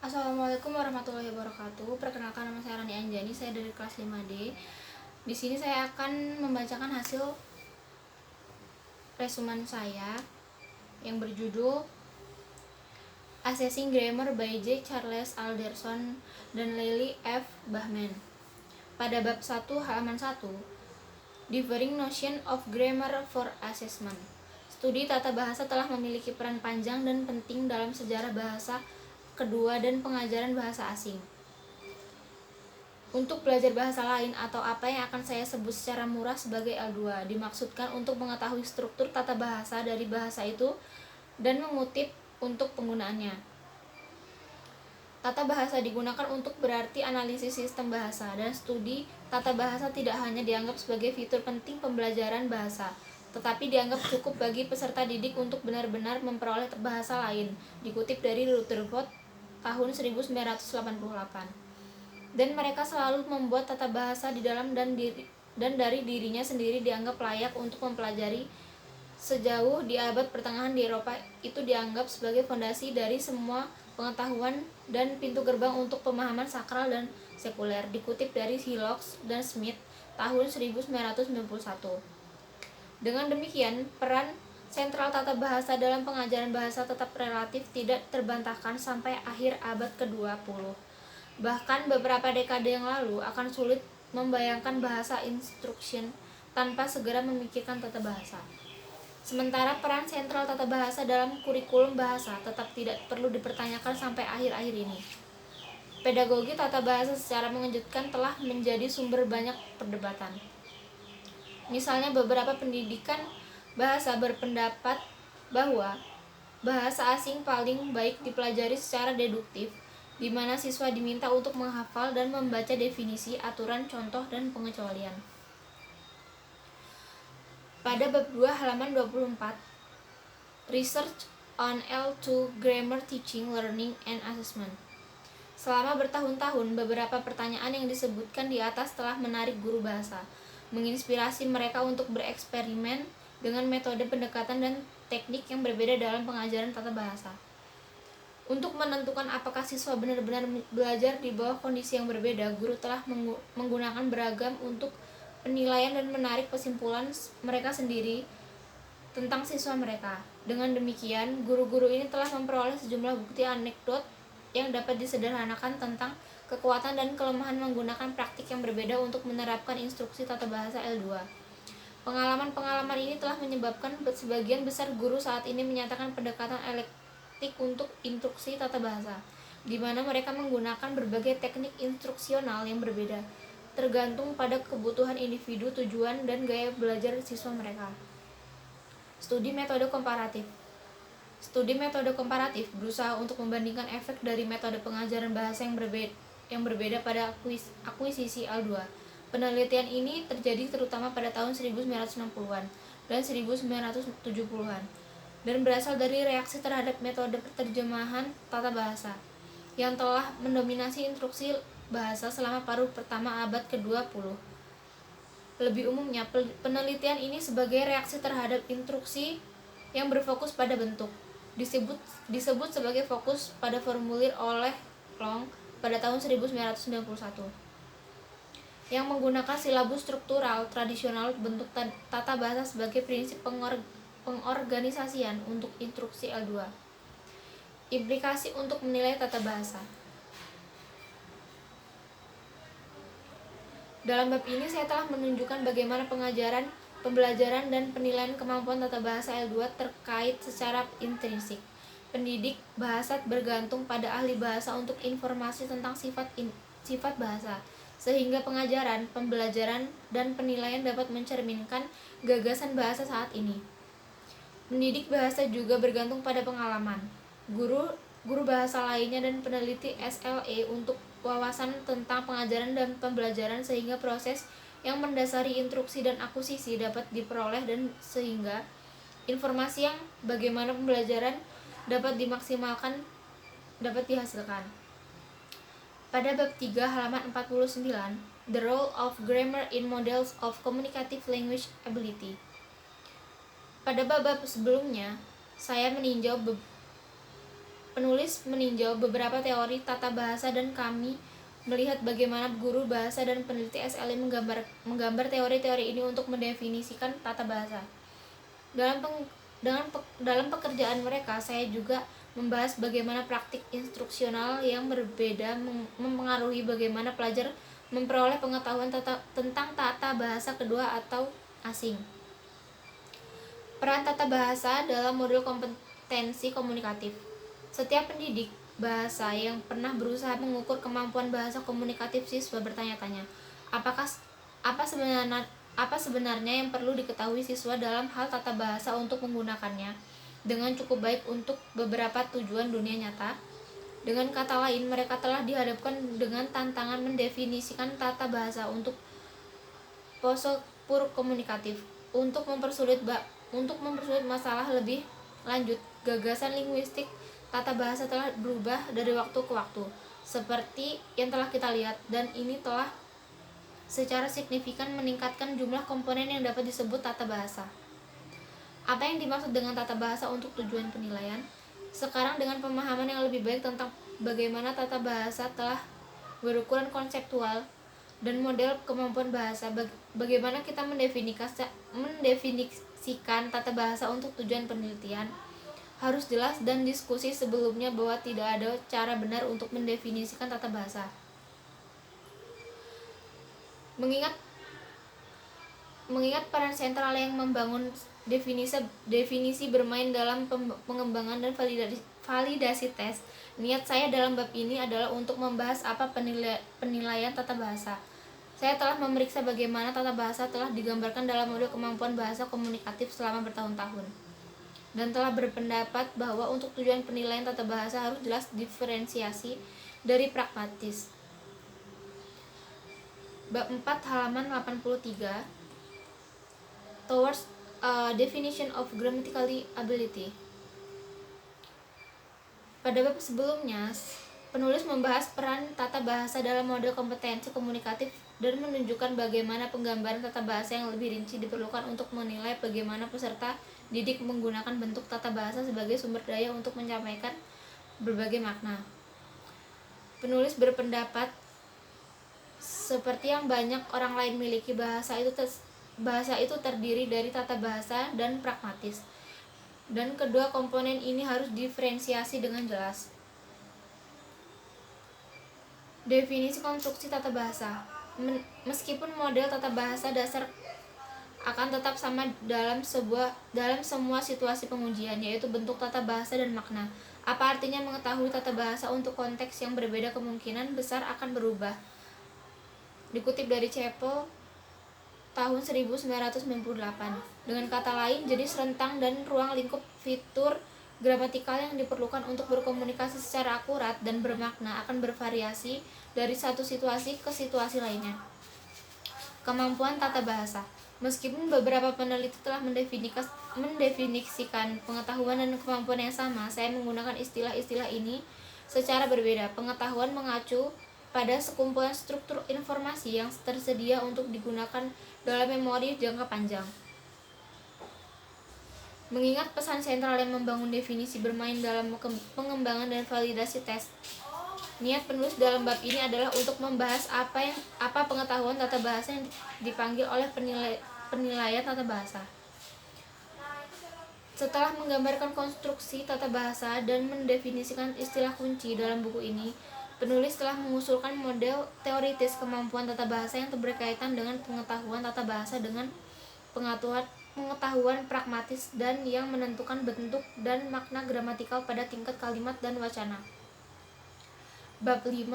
Assalamualaikum warahmatullahi wabarakatuh. Perkenalkan, nama saya Rani Anjani, saya dari kelas 5D. Di sini saya akan membacakan hasil resumen saya yang berjudul Assessing Grammar by J. Charles Alderson dan Lily F. Bahman. Pada bab 1 halaman 1, Differing Notion of Grammar for Assessment. Studi tata bahasa telah memiliki peran panjang dan penting dalam sejarah bahasa kedua dan pengajaran bahasa asing. Untuk belajar bahasa lain atau apa yang akan saya sebut secara murah sebagai L2, dimaksudkan untuk mengetahui struktur tata bahasa dari bahasa itu dan mengutip untuk penggunaannya. Tata bahasa digunakan untuk berarti analisis sistem bahasa, dan studi tata bahasa tidak hanya dianggap sebagai fitur penting pembelajaran bahasa, tetapi dianggap cukup bagi peserta didik untuk benar-benar memperoleh bahasa lain, dikutip dari Rutherford tahun 1988. Dan mereka selalu membuat tata bahasa di dalam dan dari dirinya sendiri dianggap layak untuk mempelajari. Sejauh di abad pertengahan di Eropa itu dianggap sebagai fondasi dari semua pengetahuan dan pintu gerbang untuk pemahaman sakral dan sekuler, dikutip dari Hillox dan Smith tahun 1991. Dengan demikian, peran sentral tata bahasa dalam pengajaran bahasa tetap relatif tidak terbantahkan sampai akhir abad ke-20. Bahkan beberapa dekade yang lalu akan sulit membayangkan bahasa instruction tanpa segera memikirkan tata bahasa. Sementara peran sentral tata bahasa dalam kurikulum bahasa tetap tidak perlu dipertanyakan sampai akhir-akhir ini. Pedagogi tata bahasa secara mengejutkan telah menjadi sumber banyak perdebatan. Misalnya, beberapa pendidikan bahasa berpendapat bahwa bahasa asing paling baik dipelajari secara deduktif, di mana siswa diminta untuk menghafal dan membaca definisi, aturan, contoh, dan pengecualian. Pada bab 2 halaman 24, Research on L2 Grammar Teaching, Learning, and Assessment. Selama bertahun-tahun, beberapa pertanyaan yang disebutkan di atas telah menarik guru bahasa, menginspirasi mereka untuk bereksperimen dengan metode pendekatan dan teknik yang berbeda dalam pengajaran tata bahasa. Untuk menentukan apakah siswa benar-benar belajar di bawah kondisi yang berbeda, guru telah menggunakan beragam untuk penilaian dan menarik kesimpulan mereka sendiri tentang siswa mereka. Dengan demikian, guru-guru ini telah memperoleh sejumlah bukti anekdot yang dapat disederhanakan tentang kekuatan dan kelemahan menggunakan praktik yang berbeda untuk menerapkan instruksi tata bahasa L2. Pengalaman-pengalaman ini telah menyebabkan sebagian besar guru saat ini menyatakan pendekatan elektik untuk instruksi tata bahasa, di mana mereka menggunakan berbagai teknik instruksional yang berbeda, tergantung pada kebutuhan individu, tujuan, dan gaya belajar siswa mereka. Studi metode komparatif. Studi metode komparatif berusaha untuk membandingkan efek dari metode pengajaran bahasa yang berbeda pada akuisisi L2. Penelitian ini terjadi terutama pada tahun 1960-an dan 1970-an dan berasal dari reaksi terhadap metode terjemahan tata bahasa yang telah mendominasi instruksi bahasa selama paruh pertama abad ke-20. Lebih umumnya, penelitian ini sebagai reaksi terhadap instruksi yang berfokus pada bentuk, disebut sebagai fokus pada formulir oleh Long pada tahun 1991, yang menggunakan silabus struktural tradisional bentuk tata bahasa sebagai prinsip pengorganisasian untuk instruksi L2. Implikasi untuk menilai tata bahasa. Dalam bab ini saya telah menunjukkan bagaimana pembelajaran dan penilaian kemampuan tata bahasa L2 terkait secara intrinsik. Pendidik bahasa bergantung pada ahli bahasa untuk informasi tentang sifat bahasa, sehingga pengajaran, pembelajaran, dan penilaian dapat mencerminkan gagasan bahasa saat ini. Pendidik bahasa juga bergantung pada pengalaman guru bahasa lainnya dan peneliti SLE untuk wawasan tentang pengajaran dan pembelajaran, sehingga proses yang mendasari instruksi dan akuisisi dapat diperoleh dan sehingga informasi yang bagaimana pembelajaran dapat dimaksimalkan dapat dihasilkan. Pada bab 3 halaman 49, The Role of Grammar in Models of Communicative Language Ability. Pada bab sebelumnya, saya meninjau Penulis meninjau beberapa teori tata bahasa dan kami melihat bagaimana guru bahasa dan peneliti SLI menggambar teori-teori ini untuk mendefinisikan tata bahasa. Dalam pekerjaan mereka, saya juga membahas bagaimana praktik instruksional yang berbeda mempengaruhi bagaimana pelajar memperoleh pengetahuan tentang tata bahasa kedua atau asing. Peran tata bahasa dalam modul kompetensi komunikatif. Setiap pendidik bahasa yang pernah berusaha mengukur kemampuan bahasa komunikatif siswa bertanya-tanya, apa sebenarnya yang perlu diketahui siswa dalam hal tata bahasa untuk menggunakannya dengan cukup baik untuk beberapa tujuan dunia nyata. Dengan kata lain, mereka telah dihadapkan dengan tantangan mendefinisikan tata bahasa untuk postur komunikatif. Untuk mempersulit masalah lebih lanjut, gagasan linguistik tata bahasa telah berubah dari waktu ke waktu, seperti yang telah kita lihat, dan ini telah secara signifikan meningkatkan jumlah komponen yang dapat disebut tata bahasa. Apa yang dimaksud dengan tata bahasa untuk tujuan penilaian? Sekarang dengan pemahaman yang lebih baik tentang bagaimana tata bahasa telah berukuran konseptual dan model kemampuan bahasa, bagaimana kita mendefinisikan tata bahasa untuk tujuan penelitian, harus jelas, dan diskusi sebelumnya bahwa tidak ada cara benar untuk mendefinisikan tata bahasa. Mengingat peran sentral yang membangun definisi bermain dalam pengembangan dan validasi tes, niat saya dalam bab ini adalah untuk membahas apa penilaian tata bahasa. Saya telah memeriksa bagaimana tata bahasa telah digambarkan dalam modul kemampuan bahasa komunikatif selama bertahun-tahun, dan telah berpendapat bahwa untuk tujuan penilaian tata bahasa harus jelas diferensiasi dari pragmatis. Bab 4 halaman 83, Towards a Definition of Grammatical Ability. Pada bab sebelumnya, penulis membahas peran tata bahasa dalam model kompetensi komunikatif dan menunjukkan bagaimana penggambaran tata bahasa yang lebih rinci diperlukan untuk menilai bagaimana peserta didik menggunakan bentuk tata bahasa sebagai sumber daya untuk menyampaikan berbagai makna. Penulis berpendapat, seperti yang banyak orang lain miliki, bahasa itu terdiri dari tata bahasa dan pragmatis, dan kedua komponen ini harus diferensiasi dengan jelas. Definisi konstruksi tata bahasa. Meskipun model tata bahasa dasar akan tetap sama dalam semua situasi pengujian, yaitu bentuk tata bahasa dan makna. Apa artinya mengetahui tata bahasa untuk konteks yang berbeda, kemungkinan besar akan berubah. Dikutip dari Cepel tahun 1998. Dengan kata lain, jenis rentang dan ruang lingkup fitur gramatikal yang diperlukan untuk berkomunikasi secara akurat dan bermakna akan bervariasi dari satu situasi ke situasi lainnya. Kemampuan tata bahasa. Meskipun beberapa peneliti telah mendefinisikan pengetahuan dan kemampuan yang sama, saya menggunakan istilah-istilah ini secara berbeda. Pengetahuan mengacu pada sekumpulan struktur informasi yang tersedia untuk digunakan dalam memori jangka panjang. Mengingat pesan sentral yang membangun definisi bermain dalam pengembangan dan validasi tes, niat penulis dalam bab ini adalah untuk membahas apa pengetahuan tata bahasa yang dipanggil oleh penilaian tata bahasa. Setelah menggambarkan konstruksi tata bahasa dan mendefinisikan istilah kunci dalam buku ini, penulis telah mengusulkan model teoritis kemampuan tata bahasa yang berkaitan dengan pengetahuan tata bahasa dengan pengetahuan pragmatis dan yang menentukan bentuk dan makna gramatikal pada tingkat kalimat dan wacana. Bab 5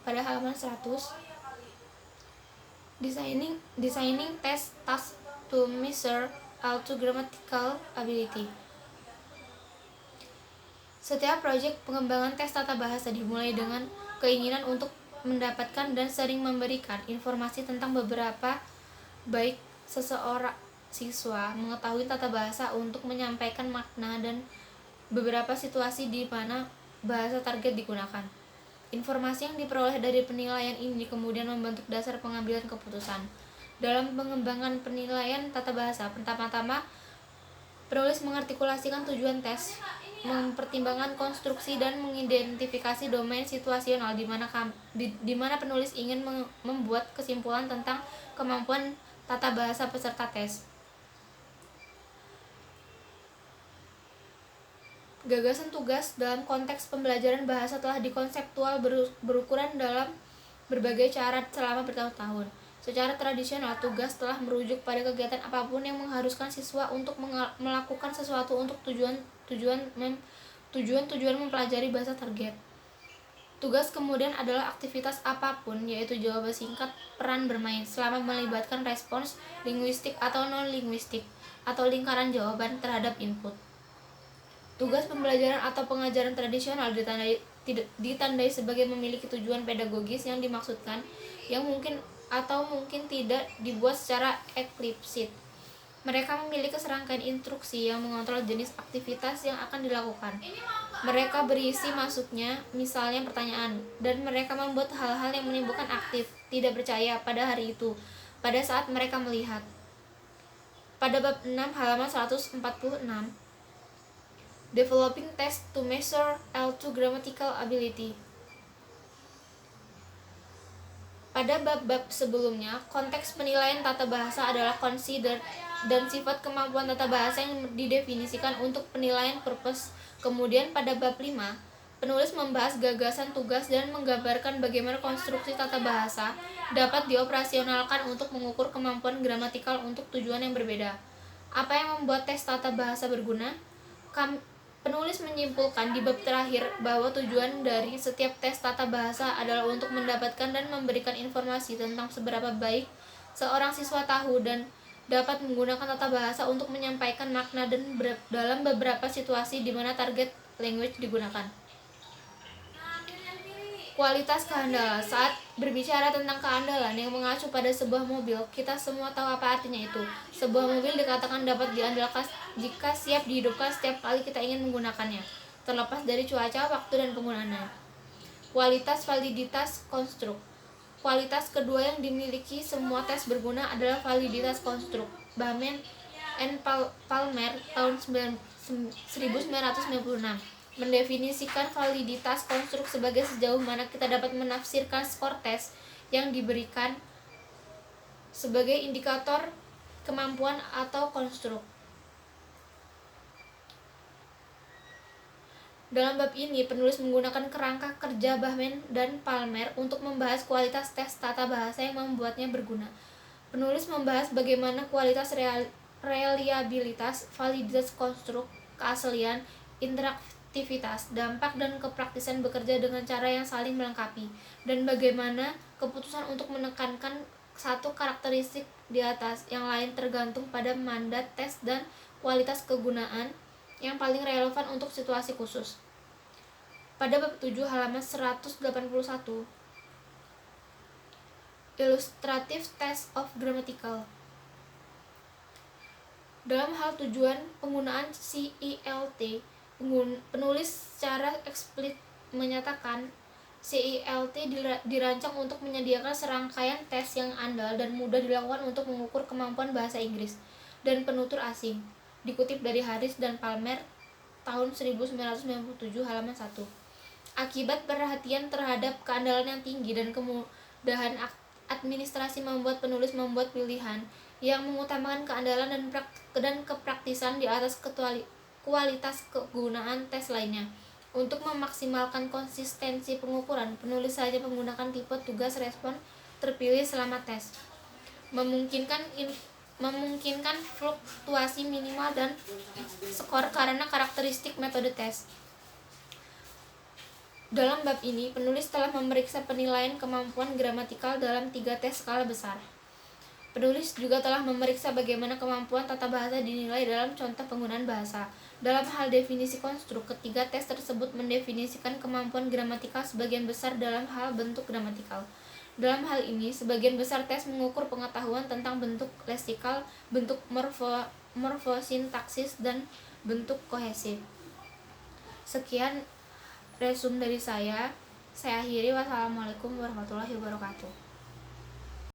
pada halaman 100, Designing Test Task to Measure All-to Grammatical Ability. Setiap proyek pengembangan tes tata bahasa dimulai dengan keinginan untuk mendapatkan dan sering memberikan informasi tentang beberapa baik seseorang siswa mengetahui tata bahasa untuk menyampaikan makna dan beberapa situasi di mana bahasa target digunakan. Informasi yang diperoleh dari penilaian ini kemudian membentuk dasar pengambilan keputusan. Dalam pengembangan penilaian tata bahasa, pertama-tama penulis mengartikulasikan tujuan tes. mempertimbangkan konstruksi dan mengidentifikasi domain situasional di mana penulis ingin membuat kesimpulan tentang kemampuan tata bahasa peserta tes. Gagasan tugas dalam konteks pembelajaran bahasa telah dikonseptual berukuran dalam berbagai cara selama bertahun-tahun. Secara tradisional, tugas telah merujuk pada kegiatan apapun yang mengharuskan siswa untuk melakukan sesuatu untuk tujuan mempelajari bahasa target. Tugas kemudian adalah aktivitas apapun, yaitu jawaban singkat, peran bermain, selama melibatkan respons linguistik atau non-linguistik, atau lingkaran jawaban terhadap input. Tugas pembelajaran atau pengajaran tradisional ditandai sebagai memiliki tujuan pedagogis yang dimaksudkan, yang mungkin atau mungkin tidak dibuat secara eksplisit. Mereka memiliki serangkaian instruksi yang mengontrol jenis aktivitas yang akan dilakukan. Mereka berisi masuknya, misalnya pertanyaan, dan mereka membuat hal-hal yang menimbulkan aktif, tidak percaya pada hari itu, pada saat mereka melihat. Pada bab 6 halaman 146, Developing Test to Measure L2 Grammatical Ability. Pada bab-bab sebelumnya, konteks penilaian tata bahasa adalah considered dan sifat kemampuan tata bahasa yang didefinisikan untuk penilaian purpose. Kemudian pada bab 5, penulis membahas gagasan tugas dan menggambarkan bagaimana konstruksi tata bahasa dapat dioperasionalkan untuk mengukur kemampuan gramatikal untuk tujuan yang berbeda. Apa yang membuat tes tata bahasa berguna? Penulis menyimpulkan di bab terakhir bahwa tujuan dari setiap tes tata bahasa adalah untuk mendapatkan dan memberikan informasi tentang seberapa baik seorang siswa tahu dan dapat menggunakan tata bahasa untuk menyampaikan makna dan dalam beberapa situasi di mana target language digunakan. Kualitas kehandalan. Saat berbicara tentang kehandalan yang mengacu pada sebuah mobil, kita semua tahu apa artinya itu. Sebuah mobil dikatakan dapat diandalkan jika siap dihidupkan setiap kali kita ingin menggunakannya, terlepas dari cuaca, waktu, dan penggunaannya. Kualitas, validitas, konstruk. Kualitas kedua yang dimiliki semua tes berguna adalah validitas konstruk. Bahman and Palmer tahun 1996 mendefinisikan validitas konstruk sebagai sejauh mana kita dapat menafsirkan skor tes yang diberikan sebagai indikator kemampuan atau konstruk. Dalam bab ini, penulis menggunakan kerangka kerja Bahman dan Palmer untuk membahas kualitas tes tata bahasa yang membuatnya berguna. Penulis membahas bagaimana kualitas reliabilitas, validitas konstruk, keaslian, interaktivitas, dampak, dan kepraktisan bekerja dengan cara yang saling melengkapi, dan bagaimana keputusan untuk menekankan satu karakteristik di atas yang lain tergantung pada mandat tes dan kualitas kegunaan yang paling relevan untuk situasi khusus. Pada bab 7 halaman 181, Illustrative Test of Grammatical. Dalam hal tujuan penggunaan CELT, penulis secara eksplisit menyatakan CELT dirancang untuk menyediakan serangkaian tes yang andal dan mudah dilakukan untuk mengukur kemampuan bahasa Inggris dan penutur asing. Dikutip dari Harris dan Palmer tahun 1997 halaman 1. Akibat perhatian terhadap keandalan yang tinggi dan kemudahan administrasi membuat penulis membuat pilihan yang mengutamakan keandalan dan kepraktisan di atas kualitas kegunaan tes lainnya. Untuk memaksimalkan konsistensi pengukuran, penulis saja menggunakan tipe tugas respon terpilih selama tes, memungkinkan fluktuasi minimal dan skor karena karakteristik metode tes. Dalam bab ini, penulis telah memeriksa penilaian kemampuan gramatikal dalam 3 tes skala besar. Penulis juga telah memeriksa bagaimana kemampuan tata bahasa dinilai dalam contoh penggunaan bahasa. Dalam hal definisi konstruk, ketiga tes tersebut mendefinisikan kemampuan gramatikal sebagian besar dalam hal bentuk gramatikal. Dalam hal ini, sebagian besar tes mengukur pengetahuan tentang bentuk leksikal, bentuk morfosintaksis, dan bentuk kohesif. Sekian resume dari saya akhiri. Wassalamualaikum warahmatullahi wabarakatuh.